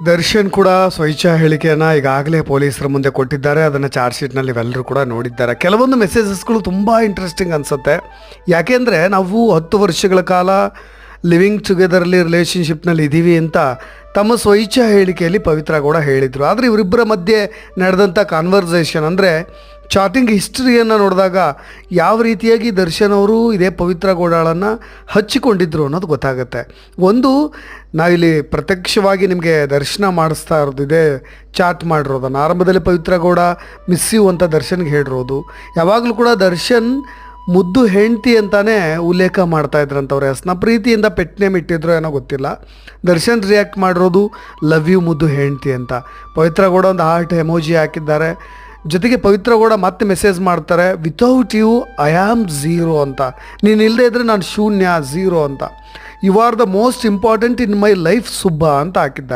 ದರ್ಶನ್ ಕೂಡ ಸ್ವಇಚ್ಛಾ ಹೇಳಿಕೆಯನ್ನು ಈಗಾಗಲೇ ಪೊಲೀಸರ ಮುಂದೆ ಕೊಟ್ಟಿದ್ದಾರೆ. ಅದನ್ನು ಚಾರ್ಜ್ ಶೀಟ್ನಲ್ಲಿ ಇವೆಲ್ಲರೂ ಕೂಡ ನೋಡಿದ್ದಾರೆ. ಕೆಲವೊಂದು ಮೆಸೇಜಸ್ಗಳು ತುಂಬ ಇಂಟ್ರೆಸ್ಟಿಂಗ್ ಅನಿಸುತ್ತೆ. ಯಾಕೆಂದರೆ ನಾವು 10 ವರ್ಷಗಳ ಕಾಲ ಲಿವಿಂಗ್ ಟುಗೆದರ್ಲಿ ರಿಲೇಷನ್ಶಿಪ್ನಲ್ಲಿ ಇದ್ದೀವಿ ಅಂತ ತಮ್ಮ ಸ್ವಇಚ್ಛಾ ಹೇಳಿಕೆಯಲ್ಲಿ ಪವಿತ್ರ ಗೌಡ ಹೇಳಿದರು. ಆದರೆ ಇವರಿಬ್ಬರ ಮಧ್ಯೆ ನಡೆದಂಥ ಕಾನ್ವರ್ಸೇಷನ್ ಅಂದರೆ ಚಾಟಿಂಗ್ ಹಿಸ್ಟ್ರಿಯನ್ನು ನೋಡಿದಾಗ ಯಾವ ರೀತಿಯಾಗಿ ದರ್ಶನ್ ಅವರು ಇದೇ ಪವಿತ್ರ ಗೌಡಳನ್ನು ಹಚ್ಚಿಕೊಂಡಿದ್ರು ಅನ್ನೋದು ಗೊತ್ತಾಗುತ್ತೆ. ಒಂದು ನಾವಿಲ್ಲಿ ಪ್ರತ್ಯಕ್ಷವಾಗಿ ನಿಮಗೆ ದರ್ಶನ ಮಾಡಿಸ್ತಾ ಇರೋದಿದೆ ಚಾಟ್ ಮಾಡಿರೋದನ್ನು. ಆರಂಭದಲ್ಲಿ ಪವಿತ್ರ ಗೌಡ ಮಿಸ್ ಯು ಅಂತ ದರ್ಶನ್ಗೆ ಹೇಳಿರೋದು. ಯಾವಾಗಲೂ ಕೂಡ ದರ್ಶನ್ ಮುದ್ದು ಹೆಂಡ್ತಿ ಅಂತಾನೆ ಉಲ್ಲೇಖ ಮಾಡ್ತಾ ಇದ್ರಂಥವ್ರ ಹೆಸರನ್ನ. ಪ್ರೀತಿಯಿಂದ ಪೆಟ್ ನೇಮ್ ಇಟ್ಟಿದ್ರು ಏನೋ ಗೊತ್ತಿಲ್ಲ. ದರ್ಶನ್ ರಿಯಾಕ್ಟ್ ಮಾಡಿರೋದು ಲವ್ ಯು ಮುದ್ದು ಹೆಂಡ್ತಿ ಅಂತ. ಪವಿತ್ರ ಗೌಡ ಒಂದು ಹಾರ್ಟ್ ಎಮೋಜಿ ಹಾಕಿದ್ದಾರೆ. ಜೊತೆಗೆ ಪವಿತ್ರ ಗೌಡ ಮತ್ತೆ ಮೆಸೇಜ್ ಮಾಡ್ತಾರೆ, without you I am zero ಅಂತ. ನೀನು ಇಲ್ಲದೆ ಇದ್ದರೆ ನಾನು ಶೂನ್ಯ, ಝೀರೋ ಅಂತ. You are the most important in my life Subba ಅಂತ ಹಾಕಿದ್ದಾರೆ.